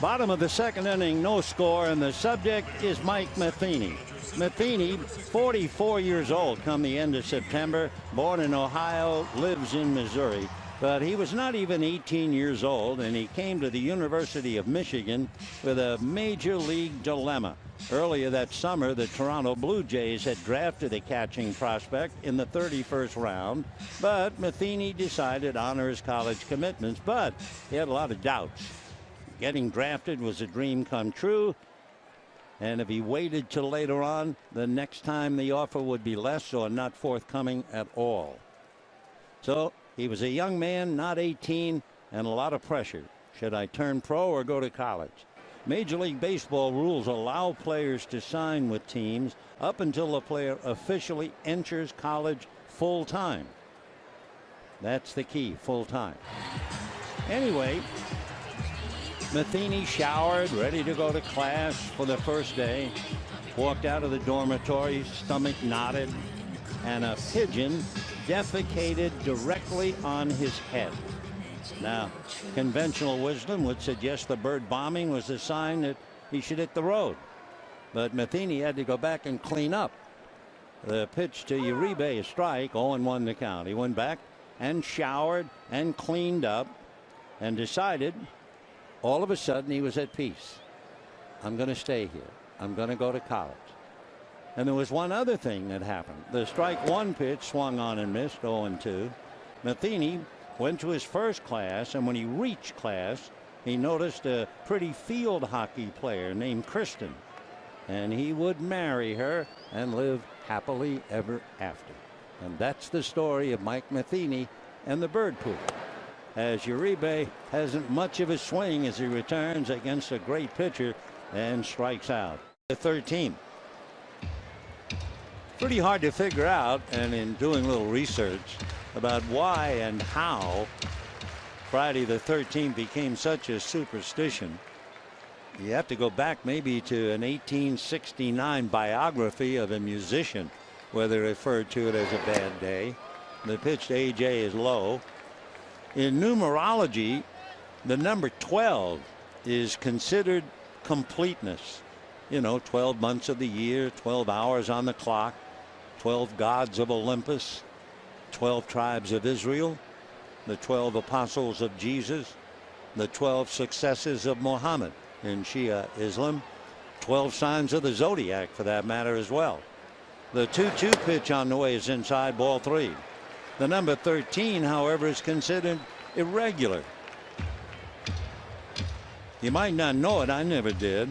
Bottom of the second inning, no score, and the subject is Mike Matheny. Matheny, 44 years old come the end of September, born in Ohio, lives in Missouri. But he was not even 18 years old, and he came to the University of Michigan with a major league dilemma. Earlier that summer, the Toronto Blue Jays had drafted a catching prospect in the 31st round, but Matheny decided to honor his college commitments, but he had a lot of doubts. Getting drafted was a dream come true, and if he waited till later on, the next time the offer would be less or not forthcoming at all. So he was a young man, not 18, and a lot of pressure. Should I turn pro or go to college? Major League Baseball rules allow players to sign with teams up until the player officially enters college full time. That's the key, full time. Anyway, Matheny showered, ready to go to class for the first day. Walked out of the dormitory, stomach knotted, and a pigeon defecated directly on his head. Now, conventional wisdom would suggest the bird bombing was a sign that he should hit the road. But Matheny had to go back and clean up. The pitch to Uribe, a strike, 0-1 the count. He went back and showered and cleaned up and decided all of a sudden he was at peace. I'm going to stay here. I'm going to go to college. And there was one other thing that happened. The strike one pitch swung on and missed, 0-2. Matheny went to his first class, and when he reached class, he noticed a pretty field hockey player named Kristen. And he would marry her and live happily ever after. And that's the story of Mike Matheny and the bird poop. As Uribe hasn't much of a swing as he returns against a great pitcher and strikes out. The 13th. Pretty hard to figure out, and in doing a little research about why and how Friday the 13th became such a superstition, you have to go back maybe to an 1869 biography of a musician where they referred to it as a bad day. The pitch to AJ is low. In numerology, the number 12 is considered completeness. You know, 12 months of the year, 12 hours on the clock, 12 gods of Olympus, 12 tribes of Israel, the 12 apostles of Jesus, the 12 successors of Muhammad in Shia Islam, 12 signs of the zodiac for that matter as well. The 2-2 pitch on the way is inside, ball 3. The number 13, however, is considered irregular. You might not know it, I never did.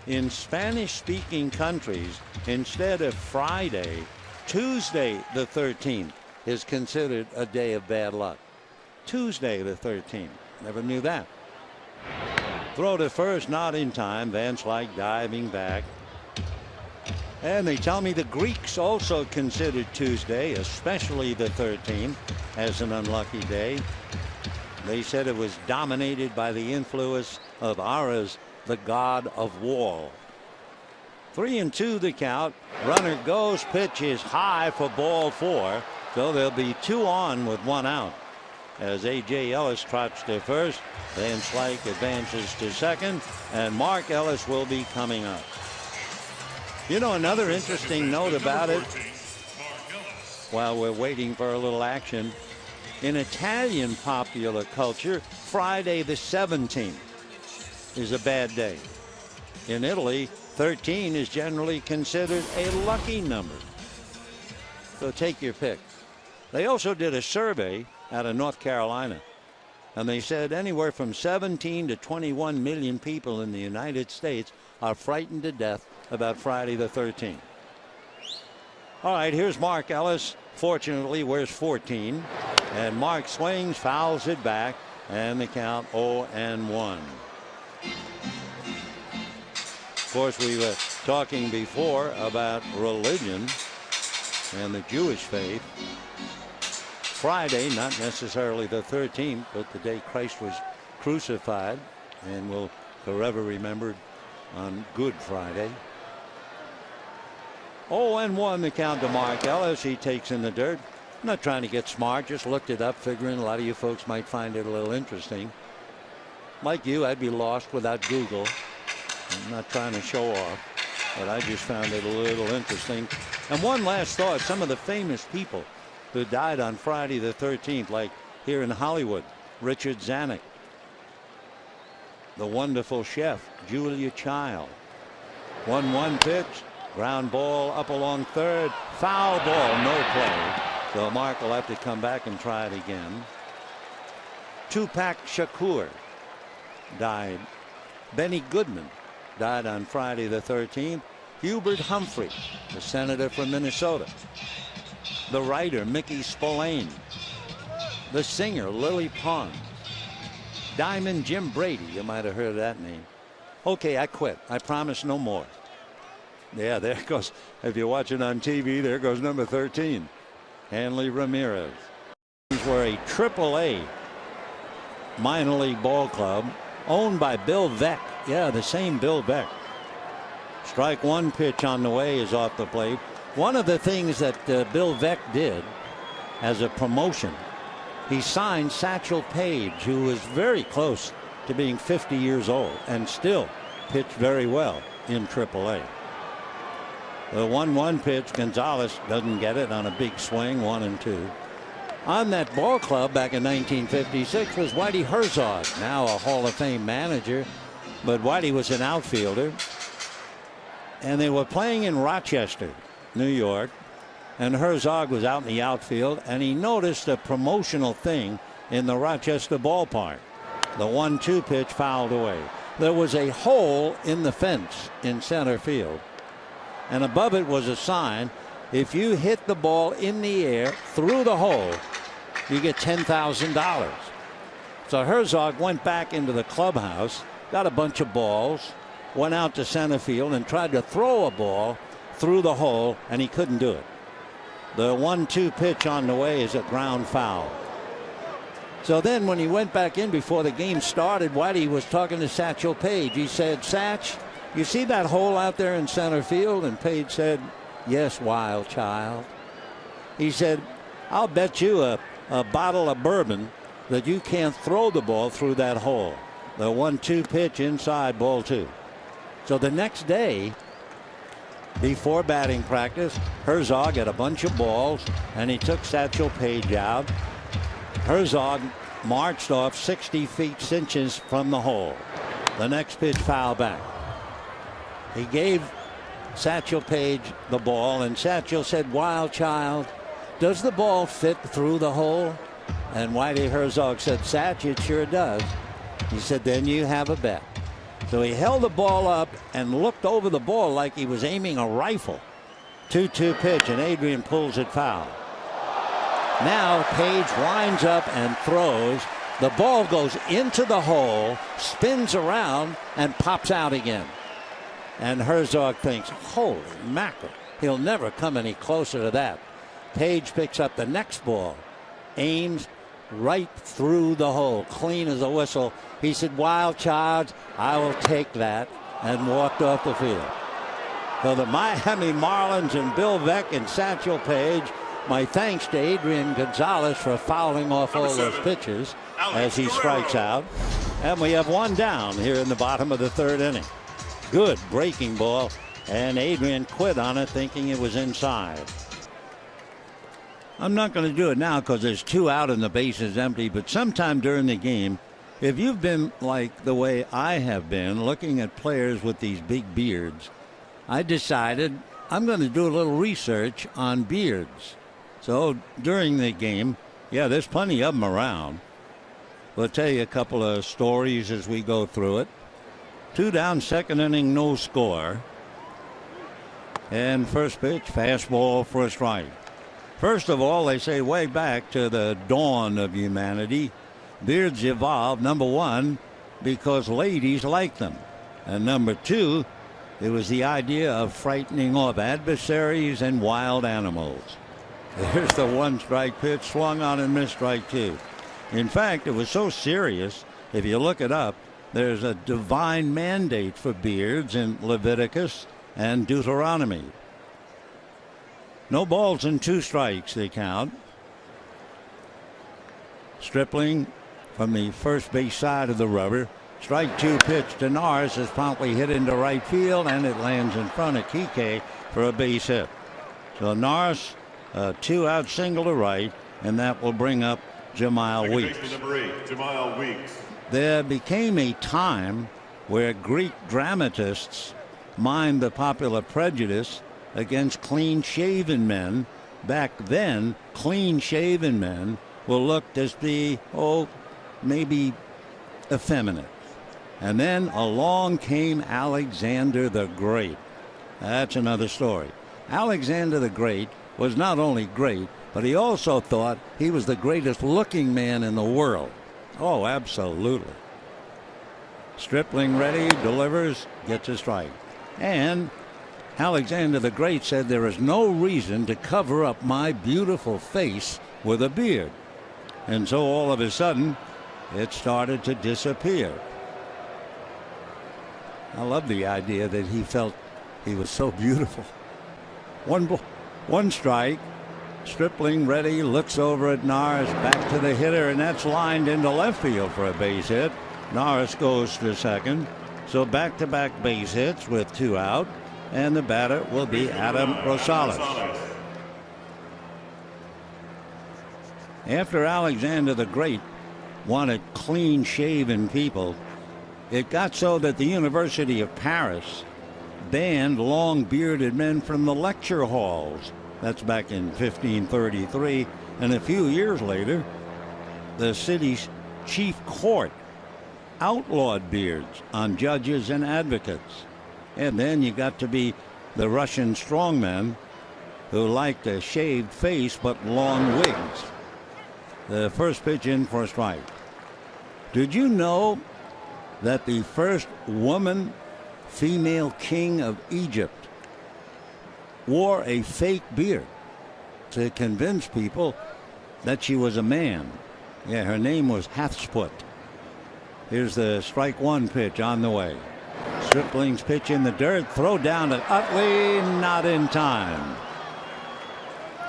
In Spanish-speaking countries, instead of Friday, Tuesday the 13th is considered a day of bad luck. Tuesday the 13th. Never knew that. Throw to first, not in time. Van Slyke diving back. And they tell me the Greeks also considered Tuesday, especially the 13th, as an unlucky day. They said it was dominated by the influence of Ares, the god of war. 3-2 the count. Runner goes. Pitch is high for ball 4. So there'll be 2 on with 1 out. As A.J. Ellis trots to first, Van Slyke advances to second, and Mark Ellis will be coming up. You know, another interesting note about it, while we're waiting for a little action, in Italian popular culture, Friday the 17th is a bad day. In Italy, 13 is generally considered a lucky number. So take your pick. They also did a survey out of North Carolina, and they said anywhere from 17 to 21 million people in the United States are frightened to death about Friday the 13th. All right, here's Mark Ellis. Fortunately, wears 14. And Mark swings, fouls it back, and the count 0-1. Of course, we were talking before about religion and the Jewish faith. Friday, not necessarily the 13th, but the day Christ was crucified and will forever remembered on Good Friday. 0-1 the count to Mark Ellis. He takes in the dirt. I'm not trying to get smart, just looked it up, figuring a lot of you folks might find it a little interesting. like you, I'd be lost without Google. I'm not trying to show off, but I just found it a little interesting. And one last thought, some of the famous people who died on Friday the 13th, like here in Hollywood, Richard Zanuck, the wonderful chef, Julia Child. 1-1 pitch, ground ball up along third, foul ball, no play. So Mark will have to come back and try it again. Tupac Shakur died. Benny Goodman died on Friday the 13th. Hubert Humphrey, the senator from Minnesota. The writer Mickey Spillane. The singer Lily Pons. Diamond Jim Brady, you might have heard of that name. Okay, I quit. I promise no more. Yeah, there goes, if you're watching on TV, there goes number 13, Hanley Ramirez. These were a AAA minor league ball club owned by Bill Veeck. Yeah, the same Bill Veeck. Strike one, pitch on the way is off the plate. One of the things that Bill Veeck did as a promotion, he signed Satchel Paige, who was very close to being 50 years old and still pitched very well in AAA. The 1-1 pitch, Gonzalez doesn't get it on a big swing, 1-2. On that ball club back in 1956 was Whitey Herzog, now a Hall of Fame manager, but Whitey was an outfielder. And they were playing in Rochester, New York, and Herzog was out in the outfield, and he noticed a promotional thing in the Rochester ballpark. The 1-2 pitch fouled away. There was a hole in the fence in center field, and above it was a sign: if you hit the ball in the air through the hole, you get $10,000. So Herzog went back into the clubhouse, got a bunch of balls, went out to center field and tried to throw a ball through the hole, and he couldn't do it. The 1-2 pitch on the way is a ground foul. So then when he went back in before the game started, Whitey was talking to Satchel Paige. He said, "Satch, you see that hole out there in center field?" And Paige said, "Yes, wild child." He said, "I'll bet you a bottle of bourbon that you can't throw the ball through that hole." The 1-2 pitch inside, ball 2. So the next day, before batting practice, Herzog had a bunch of balls, and he took Satchel Paige out. Herzog marched off 60 feet 6 inches from the hole. The next pitch foul back. He gave Satchel Paige the ball, and Satchel said, "Wild child, does the ball fit through the hole?" And Whitey Herzog said, "Satch, it sure does." He said, "Then you have a bet." So he held the ball up and looked over the ball like he was aiming a rifle. 2-2 pitch, and Adrian pulls it foul. Now Paige winds up and throws. The ball goes into the hole, spins around, and pops out again. And Herzog thinks, "Holy mackerel, he'll never come any closer to that." Paige picks up the next ball, aims right through the hole, clean as a whistle. He said, "Wild child, I will take that," and walked off the field. So the Miami Marlins and Bill Veeck and Satchel Paige, my thanks to Adrian Gonzalez for fouling off all those pitches as he strikes out. And we have one down here in the bottom of the 3rd inning. Good breaking ball, and Adrian quit on it thinking it was inside. I'm not going to do it now because there's 2 out and the base is empty, but sometime during the game, if you've been like the way I have been, looking at players with these big beards, I decided I'm going to do a little research on beards. So during the game, yeah, there's plenty of them around. We'll tell you a couple of stories as we go through it. 2 down, 2nd inning, no score. And first pitch, fastball for a strike. First of all, they say way back to the dawn of humanity, beards evolved, number 1, because ladies like them. And number 2, it was the idea of frightening off adversaries and wild animals. There's the 1-strike pitch, swung on and missed, strike 2. In fact, it was so serious, if you look it up, there's a divine mandate for beards in Leviticus and Deuteronomy. No balls and 2 strikes, they count. Stripling from the first base side of the rubber Strike 2 pitch to Norris is promptly hit into right field, and it lands in front of Kike for a base hit. So Norris, 2-out single to right, and that will bring up Jamal Weeks. Number 8, Jamal Weeks. There became a time where Greek dramatists mined the popular prejudice against clean-shaven men. Back then, clean-shaven men were looked as the, maybe effeminate. And then along came Alexander the Great. That's another story. Alexander the Great was not only great, but he also thought he was the greatest looking man in the world. Oh, absolutely. Stripling ready, delivers, gets a strike. And Alexander the Great said, there is no reason to cover up my beautiful face with a beard. And so all of a sudden, it started to disappear. I love the idea that he felt he was so beautiful. One strike. Stripling ready, looks over at Norris, back to the hitter, and that's lined into left field for a base hit. Norris goes to second. So back-to-back base hits with 2 out, and the batter will be Adam Rosales. After Alexander the Great wanted clean-shaven people, it got so that the University of Paris banned long-bearded men from the lecture halls. That's back in 1533, and a few years later, the city's chief court outlawed beards on judges and advocates. And then you got to be the Russian strongmen who liked a shaved face but long wigs. The first pitch in for a strike. Did you know that the first woman female king of Egypt wore a fake beard to convince people that she was a man? Yeah, her name was Hatshepsut. Here's the strike 1 pitch on the way. Stripling's pitch in the dirt, throw down to Utley, not in time.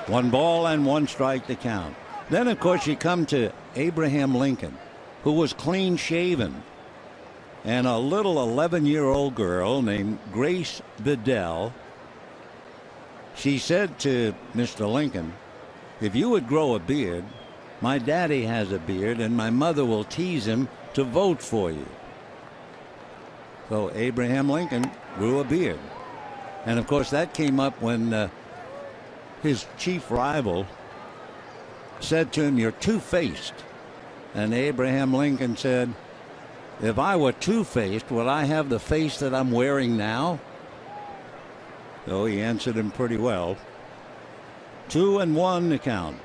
1 ball and 1 strike to count. Then, of course, you come to Abraham Lincoln, who was clean shaven, and a little 11-year-old girl named Grace Bedell. She said to Mr. Lincoln, if you would grow a beard, my daddy has a beard, and my mother will tease him to vote for you. So Abraham Lincoln grew a beard. And of course that came up when his chief rival said to him, you're two-faced. And Abraham Lincoln said, if I were two-faced, would I have the face that I'm wearing now? So he answered him pretty well. 2-1 to count.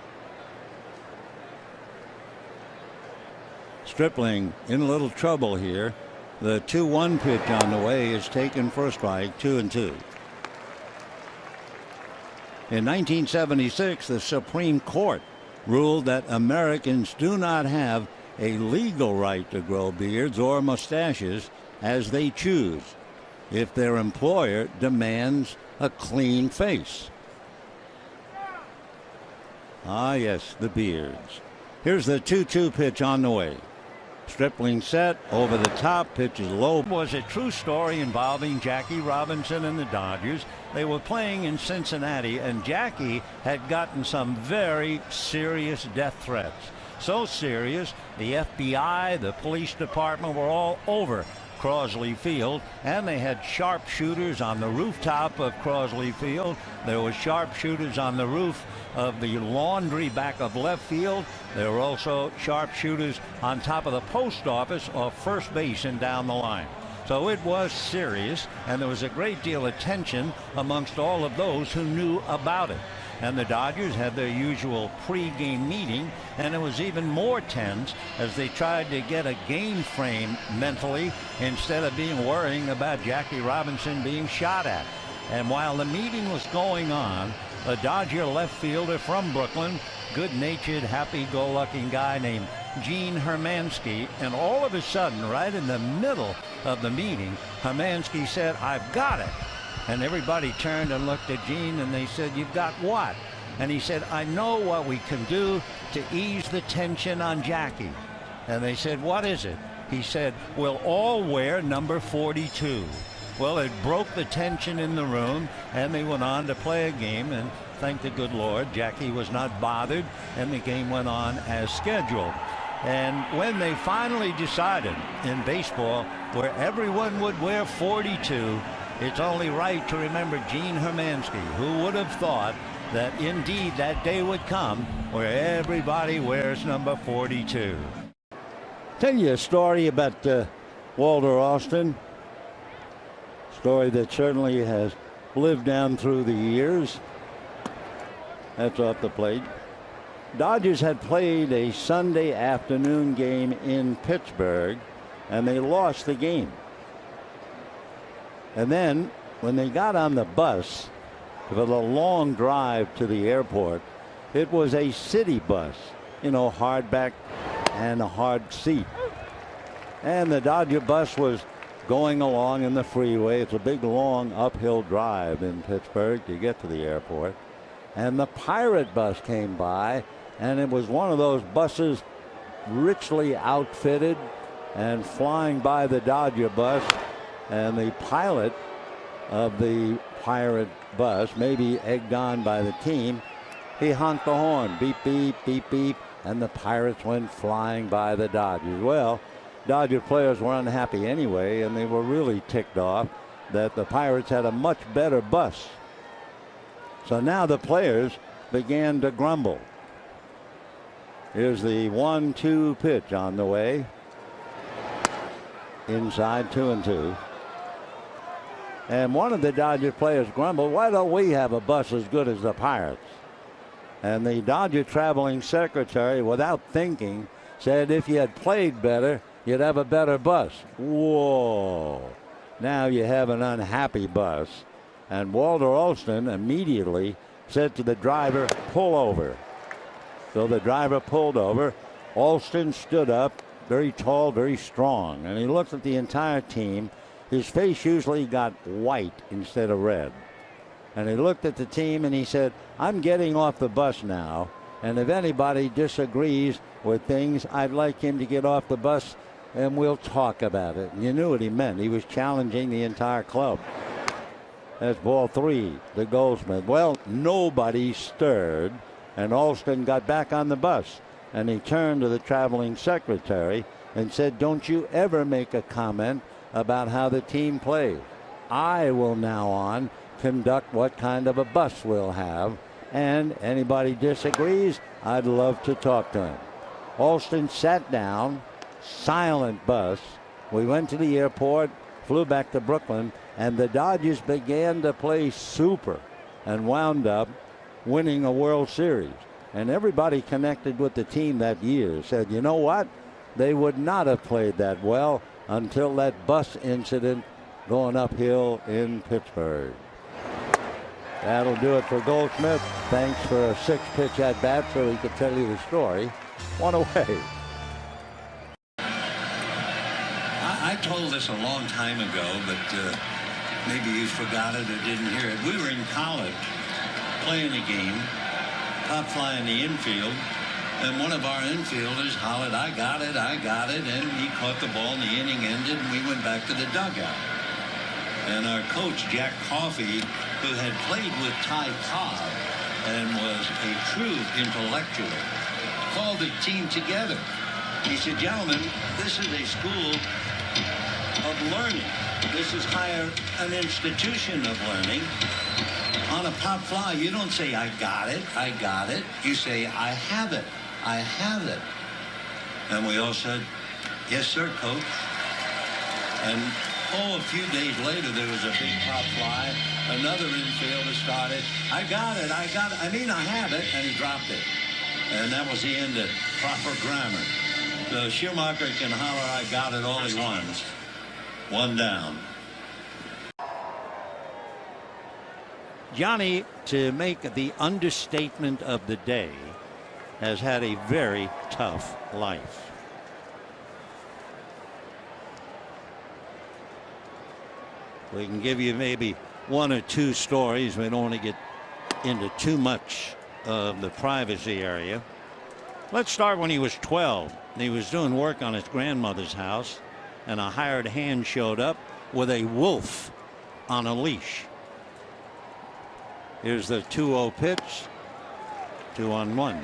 Stripling in a little trouble here. The 2-1 pitch on the way is taken for a strike, 2-2. In 1976, the Supreme Court ruled that Americans do not have a legal right to grow beards or mustaches as they choose if their employer demands a clean face. Ah, yes, the beards. Here's the 2-2 pitch on the way. Stripling set, over the top, pitches low. It was a true story involving Jackie Robinson and the Dodgers. They were playing in Cincinnati, and Jackie had gotten some very serious death threats. So serious, the FBI, the police department were all over Crosley Field, and they had sharpshooters on the rooftop of Crosley Field. There were sharpshooters on the roof of the laundry back of left field. There were also sharpshooters on top of the post office or first base and down the line. So it was serious, and there was a great deal of tension amongst all of those who knew about it. And the Dodgers had their usual pre-game meeting, and it was even more tense as they tried to get a game frame mentally instead of worrying about Jackie Robinson being shot at. And while the meeting was going on, a Dodger left fielder from Brooklyn, good-natured, happy-go-lucky guy named Gene Hermansky, and all of a sudden, right in the middle of the meeting, Hermansky said, "I've got it." And everybody turned and looked at Gene, and they said, "You've got what?" And he said, "I know what we can do to ease the tension on Jackie." And they said, "What is it?" he said, "We'll all wear number 42." Well, it broke the tension in the room, and they went on to play a game, and thank the good Lord, Jackie was not bothered, and the game went on as scheduled. And when they finally decided in baseball where everyone would wear 42, it's only right to remember Gene Hermansky, who would have thought that indeed that day would come where everybody wears number 42. Tell you a story about Walter Austin. Story that certainly has lived down through the years. That's off the plate. Dodgers had played a Sunday afternoon game in Pittsburgh, and they lost the game. And then when they got on the bus for the long drive to the airport, it was a city bus, hardback and a hard seat. And the Dodger bus was going along in the freeway. It's a big, long uphill drive in Pittsburgh to get to the airport. And the Pirate bus came by, and it was one of those buses richly outfitted and flying by the Dodger bus. And the pilot of the Pirate bus, maybe egged on by the team, he honked the horn, beep, beep, beep, beep, and the Pirates went flying by the Dodgers. Well, Dodger players were unhappy anyway, and they were really ticked off that the Pirates had a much better bus. So now the players began to grumble. Here's the 1-2 pitch on the way. Inside 2-2. And one of the Dodger players grumbled, "Why don't we have a bus as good as the Pirates?" And the Dodger traveling secretary, without thinking, said if you had played better, you'd have a better bus. Whoa. Now you have an unhappy bus. And Walter Alston immediately said to the driver, "Pull over." So the driver pulled over. Alston stood up, very tall, very strong, and he looked at the entire team. His face usually got white instead of red. And he looked at the team and he said, "I'm getting off the bus now, and if anybody disagrees with things, I'd like him to get off the bus and we'll talk about it." And you knew what he meant. He was challenging the entire club. That's ball 3 to Goldsmith. Well, nobody stirred, and Alston got back on the bus, and he turned to the traveling secretary and said, "Don't you ever make a comment about how the team plays. I will now on conduct what kind of a bus we'll have, and anybody disagrees, I'd love to talk to him." Alston sat down, silent bus. We went to the airport, flew back to Brooklyn, and the Dodgers began to play super and wound up winning a World Series. And everybody connected with the team that year said, you know what? They would not have played that well until that bus incident going uphill in Pittsburgh. That'll do it for Goldsmith. Thanks for a 6-pitch at bat so he could tell you the story. One away. I told this a long time ago, but maybe you forgot it or didn't hear it. We were in college playing a game, top fly in the infield, and one of our infielders hollered, I got it, and he caught the ball and the inning ended, and we went back to the dugout. And our coach, Jack Coffey, who had played with Ty Cobb and was a true intellectual, called the team together. He said, gentlemen, this is a school of learning. This is an institution of learning. On a pop fly, you don't say, I got it. You say, I have it. And we all said, yes, sir, coach. And a few days later, there was a big pop fly. Another infielder started, I got it. I have it. And he dropped it. And that was the end of proper grammar. So Schumacher can holler, I got it all he wants. One down. Johnny, to make the understatement of the day, has had a very tough life. We can give you maybe one or two stories. We don't want to get into too much of the privacy area. Let's start when he was 12. He was doing work on his grandmother's house, and a hired hand showed up with a wolf on a leash. Here's the 2-0 pitch. 2-1.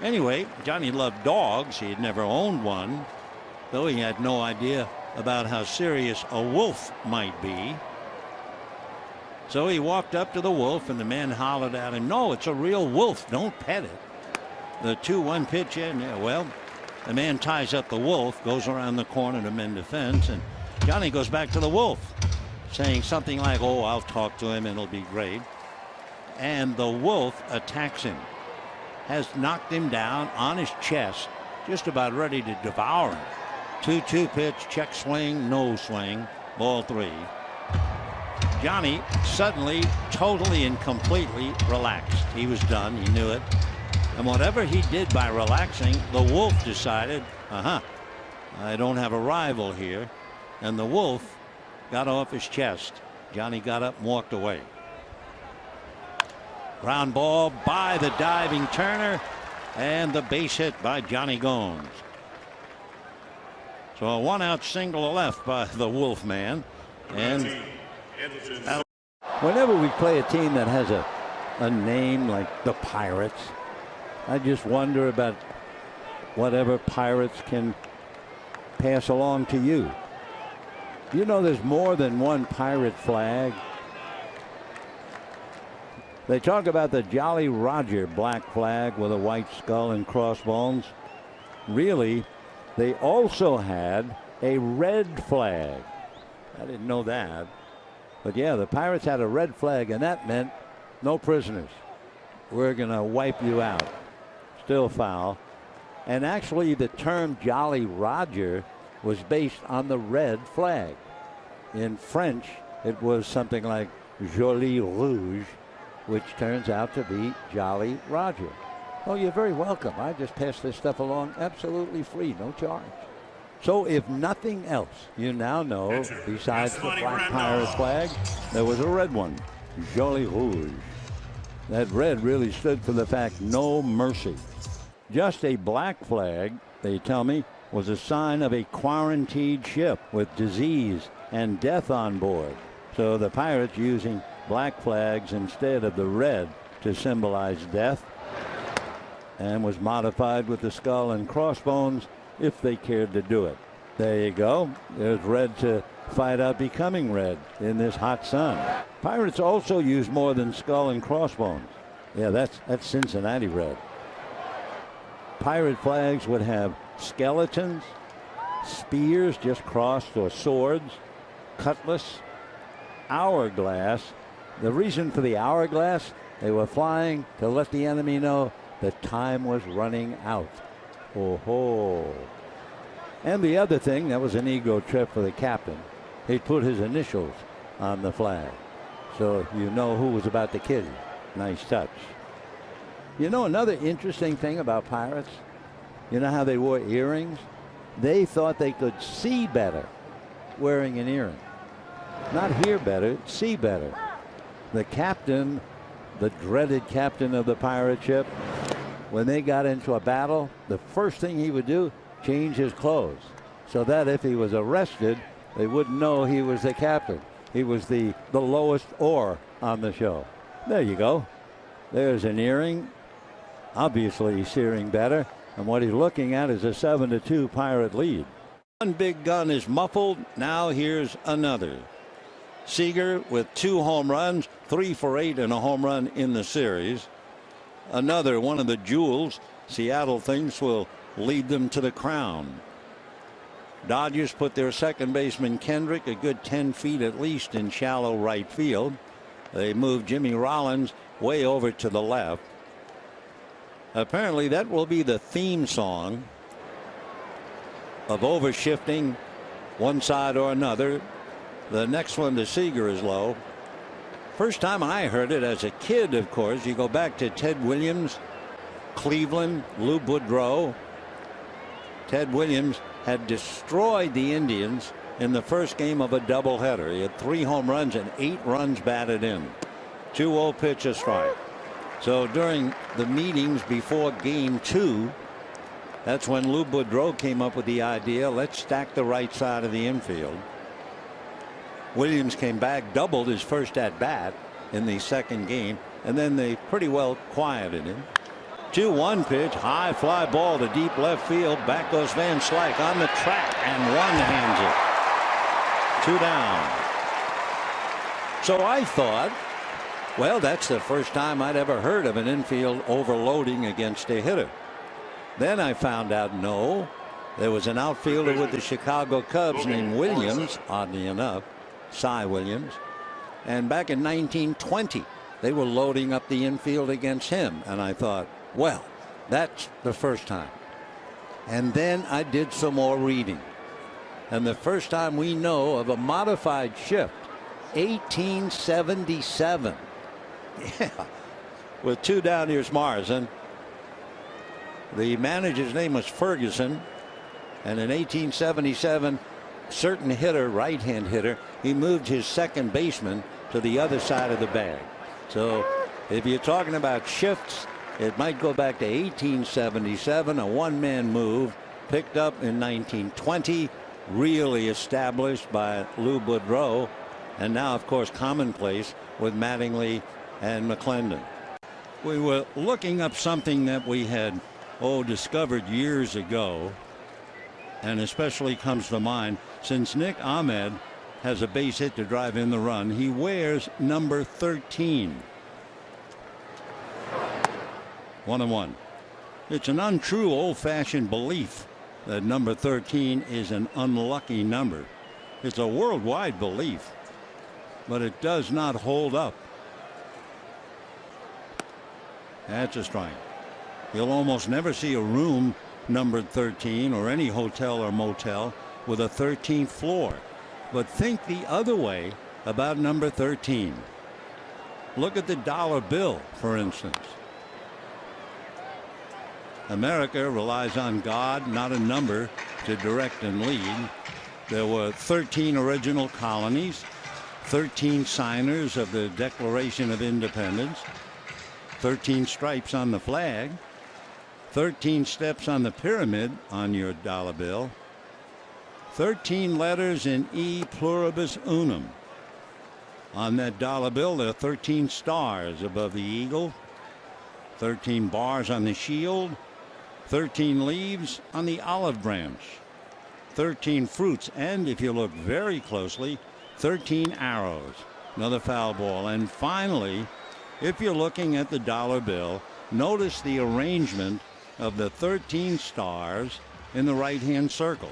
Anyway, Johnny loved dogs. He had never owned one, though he had no idea about how serious a wolf might be. So he walked up to the wolf, and the man hollered at him, "No, it's a real wolf. Don't pet it." The 2-1 pitch in. Yeah, well, the man ties up the wolf, goes around the corner to mend the fence, and Johnny goes back to the wolf, saying something like, "Oh, I'll talk to him. It'll be great." And the wolf attacks him, has knocked him down on his chest, just about ready to devour him. 2-2 pitch, check swing, no swing, ball 3. Johnny suddenly, totally and completely relaxed. He was done. He knew it. And whatever he did by relaxing, the wolf decided, I don't have a rival here. And the wolf got off his chest. Johnny got up and walked away. Ground ball by the diving Turner, and the base hit by Johnny Gomes. So a 1-out single left by the Wolf man. And whenever we play a team that has a name like the Pirates, I just wonder about whatever Pirates can pass along to you. You know, there's more than one pirate flag. They talk about the Jolly Roger black flag with a white skull and crossbones. Really, they also had a red flag. I didn't know that. But yeah, the Pirates had a red flag, and that meant no prisoners. We're going to wipe you out. Still foul. And actually, the term Jolly Roger was based on the red flag. In French, it was something like Joli Rouge, which turns out to be Jolly Roger. Oh, you're very welcome. I just pass this stuff along absolutely free, no charge. So if nothing else, you now know, besides the black pirate flag, there was a red one, Joli Rouge. That red really stood for the fact no mercy. Just a black flag, they tell me, was a sign of a quarantined ship with disease and death on board. So the Pirates using black flags instead of the red to symbolize death, and was modified with the skull and crossbones if they cared to do it. There you go. There's red to fight out becoming red in this hot sun. Pirates also use more than skull and crossbones. Yeah, that's Cincinnati red. Pirate flags would have skeletons, spears just crossed, or swords, cutlass, hourglass. The reason for the hourglass, they were flying to let the enemy know that time was running out. Oh ho. And the other thing, that was an ego trip for the captain. He'd put his initials on the flag, so you know who was about to kill you. Nice touch. You know another interesting thing about pirates? You know how they wore earrings? They thought they could see better wearing an earring. Not hear better, see better. The captain, the dreaded captain of the pirate ship, when they got into a battle, the first thing he would do, change his clothes, so that if he was arrested, they wouldn't know he was the captain. He was the lowest oar on the show. There you go. There's an earring. Obviously he's seeing better, and what he's looking at is a 7-2 Pirate lead. One big gun is muffled. Now here's another. Seager with 2 home runs, 3 for 8 and a home run in the series. Another one of the jewels Seattle thinks will lead them to the crown. Dodgers put their second baseman Kendrick a good 10 feet at least in shallow right field. They moved Jimmy Rollins way over to the left. Apparently that will be the theme song of overshifting one side or another. The next one to Seager is low. First time I heard it as a kid, of course. You go back to Ted Williams, Cleveland, Lou Boudreau. Ted Williams had destroyed the Indians in the first game of a doubleheader. He had 3 home runs and 8 runs batted in. 2-0 pitch, a strike. So during the meetings before game 2, That's when Lou Boudreau came up with the idea, let's stack the right side of the infield. Williams came back, doubled his first at bat in the second game, and then they pretty well quieted him. 2-1 pitch, high fly ball to deep left field. Back goes Van Slyke on the track and one-hands it. 2 down. So I thought, well, that's the first time I'd ever heard of an infield overloading against a hitter. Then I found out, no, there was an outfielder with the Chicago Cubs named Williams, oddly enough, Cy Williams. And back in 1920, they were loading up the infield against him. And I thought, well, that's the first time. And then I did some more reading. And the first time we know of a modified shift, 1877. Yeah. With 2 down, here's Morrison. The manager's name was Ferguson. And in 1877, certain hitter, right-hand hitter, he moved his second baseman to the other side of the bag. So if you're talking about shifts, it might go back to 1877, a one-man move picked up in 1920, really established by Lou Boudreau, and now, of course, commonplace with Mattingly and McClendon. We were looking up something that we had, discovered years ago, and especially comes to mind since Nick Ahmed has a base hit to drive in the run. He wears number 13. 1-1. It's an untrue old-fashioned belief that number 13 is an unlucky number. It's a worldwide belief, but it does not hold up. That's a strike. You'll almost never see a room numbered 13 or any hotel or motel with a 13th floor. But think the other way about number 13. Look at the dollar bill, for instance. America relies on God, not a number, to direct and lead. There were 13 original colonies, 13 signers of the Declaration of Independence, 13 stripes on the flag, 13 steps on the pyramid on your dollar bill, 13 letters in E pluribus unum. On that dollar bill, there are 13 stars above the eagle, 13 bars on the shield, 13 leaves on the olive branch, 13 fruits, and if you look very closely, 13 arrows. Another foul ball. And finally, if you're looking at the dollar bill, notice the arrangement of the 13 stars in the right-hand circle.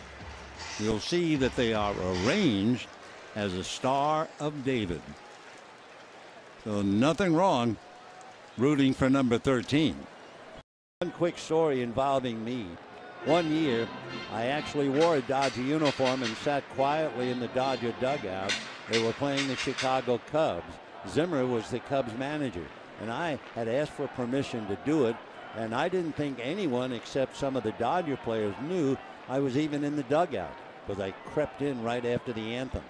You'll see that they are arranged as a Star of David. So nothing wrong rooting for number 13. One quick story involving me. One year, I actually wore a Dodger uniform and sat quietly in the Dodger dugout. They were playing the Chicago Cubs. Zimmer was the Cubs manager, and I had asked for permission to do it, and I didn't think anyone except some of the Dodger players knew I was even in the dugout, because I crept in right after the anthem.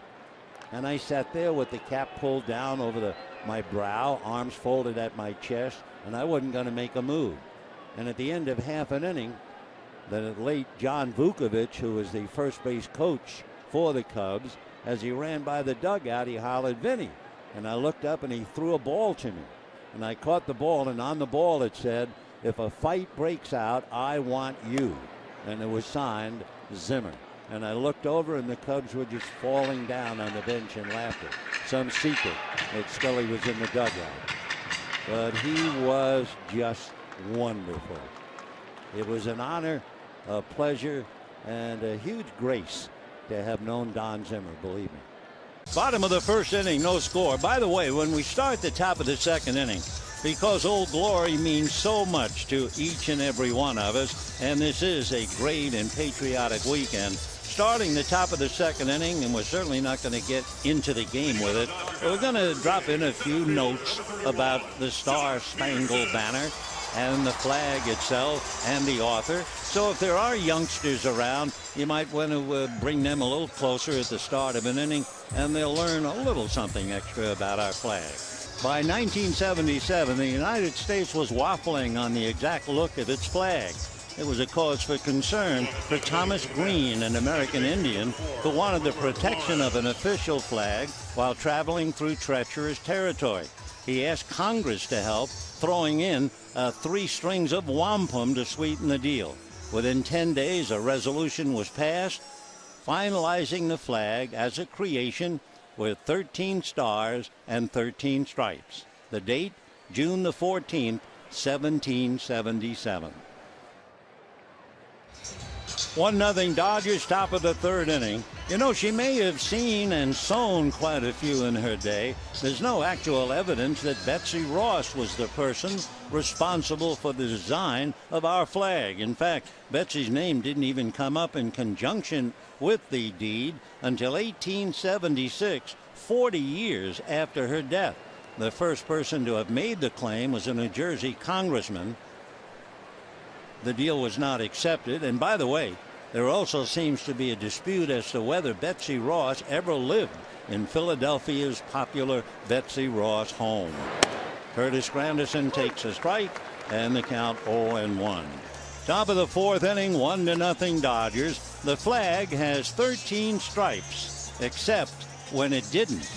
And I sat there with the cap pulled down over my brow, arms folded at my chest, and I wasn't going to make a move. And at the end of half an inning, the late John Vukovich, who was the first base coach for the Cubs, as he ran by the dugout, he hollered, "Vinny." And I looked up and he threw a ball to me. And I caught the ball, and on the ball it said, "If a fight breaks out, I want you." And it was signed Zimmer. And I looked over and the Cubs were just falling down on the bench in laughter. Some secret that Scully was in the dugout. But he was just wonderful. It was an honor, a pleasure, and a huge grace to have known Don Zimmer, believe me. Bottom of the first inning, no score. By the way, when we start the top of the second inning, because Old Glory means so much to each and every one of us, and this is a great and patriotic weekend, starting the top of the second inning, and we're certainly not going to get into the game with it. We're going to drop in a few notes about the Star Spangled Banner and the flag itself and the author. So if there are youngsters around, you might want to bring them a little closer at the start of an inning, and they'll learn a little something extra about our flag. By 1977, the United States was waffling on the exact look of its flag. it was a cause for concern for Thomas Green, an American Indian who wanted the protection of an official flag while traveling through treacherous territory. He asked Congress to help, throwing in 3 strings of wampum to sweeten the deal. Within 10 days, a resolution was passed, finalizing the flag as a creation with 13 stars and 13 stripes. The date, June the 14th, 1777. 1-0 Dodgers, top of the 3rd inning. You know, she may have seen and sewn quite a few in her day. There's no actual evidence that Betsy Ross was the person responsible for the design of our flag. In fact, Betsy's name didn't even come up in conjunction with the deed until 1876, 40 years after her death. The first person to have made the claim was a New Jersey congressman. The deal was not accepted, and by the way, there also seems to be a dispute as to whether Betsy Ross ever lived in Philadelphia's popular Betsy Ross home. Curtis Granderson takes a strike, and the count 0-1. Top of the 4th inning, 1-0 Dodgers. The flag has 13 stripes, except when it didn't.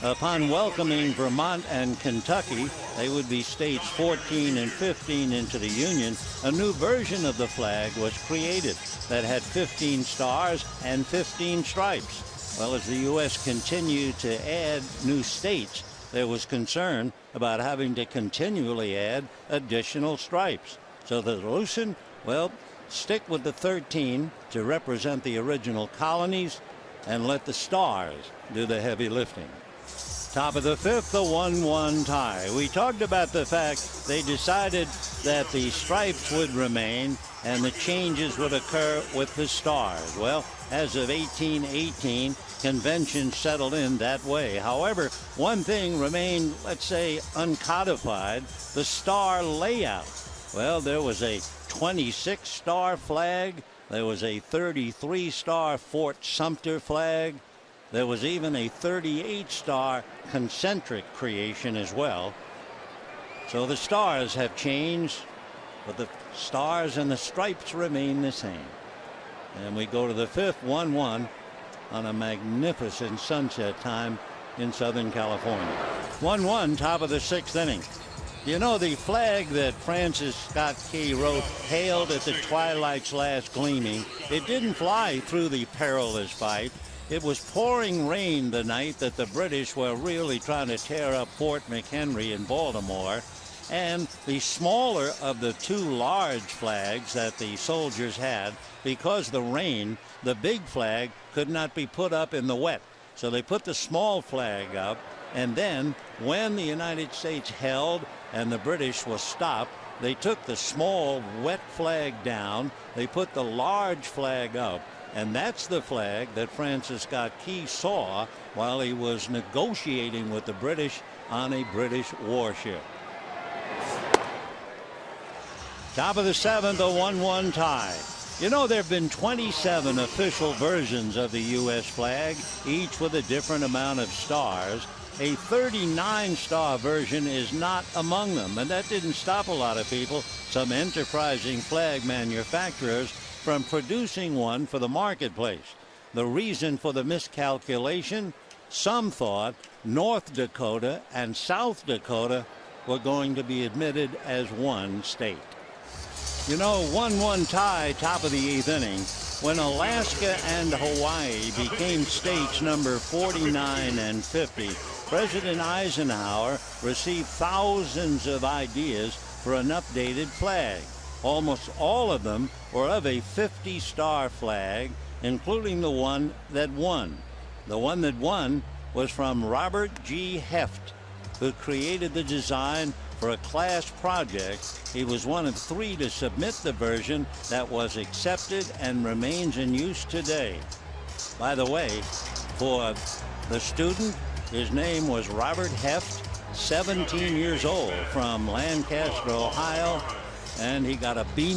Upon welcoming Vermont and Kentucky, they would be states 14 and 15 into the Union. A new version of the flag was created that had 15 stars and 15 stripes. Well, as the U.S. continued to add new states, there was concern about having to continually add additional stripes. So the solution, well, stick with the 13 to represent the original colonies and let the stars do the heavy lifting. Top of the 5th, the 1-1 tie. We talked about the fact they decided that the stripes would remain and the changes would occur with the stars. Well, as of 1818, convention settled in that way. However, one thing remained, let's say, uncodified, the star layout. Well, there was a 26-star flag. There was a 33-star Fort Sumter flag. There was even a 38-star concentric creation as well. So the stars have changed, but the stars and the stripes remain the same. And we go to the 5th, 1-1 on a magnificent sunset time in Southern California. 1-1, top of the 6th inning. You know, the flag that Francis Scott Key wrote, "Hailed at the twilight's last gleaming," it didn't fly through the perilous fight. It was pouring rain the night that the British were really trying to tear up Fort McHenry in Baltimore. And the smaller of the 2 large flags that the soldiers had, because the rain, the big flag could not be put up in the wet. So they put the small flag up, and then when the United States held and the British was stopped, they took the small wet flag down, they put the large flag up, and that's the flag that Francis Scott Key saw while he was negotiating with the British on a British warship. Top of the 7th, a 1-1 tie. You know, there have been 27 official versions of the U.S. flag, each with a different amount of stars. A 39-star version is not among them, and that didn't stop a lot of people, some enterprising flag manufacturers, from producing one for the marketplace. The reason for the miscalculation? Some thought North Dakota and South Dakota were going to be admitted as one state. You know, 1-1 tie, top of the 8th inning. When Alaska and Hawaii became states number 49 and 50, President Eisenhower received thousands of ideas for an updated flag. Almost all of them were of a 50-star flag, including the one that won. The one that won was from Robert G. Heft, who created the design for a class project. He was one of 3 to submit the version that was accepted and remains in use today. By the way, for the student, his name was Robert Heft, 17 years old, from Lancaster, Ohio, and he got a B-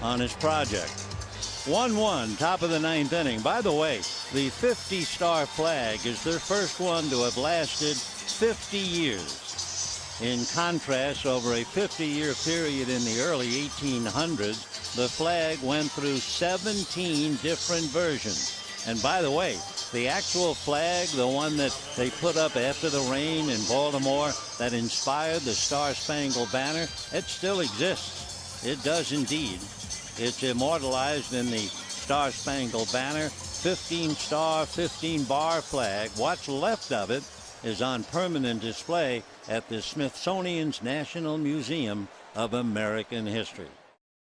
on his project. 1-1, top of the 9th inning. By the way, the 50-star flag is their first one to have lasted 50 years. In contrast, over a 50-year period in the early 1800s, the flag went through 17 different versions. And by the way, the actual flag, the one that they put up after the rain in Baltimore that inspired the Star-Spangled Banner, it still exists. It does indeed. It's immortalized in the Star-Spangled Banner, 15-star, 15-bar flag. What's left of it is on permanent display at the Smithsonian's National Museum of American History.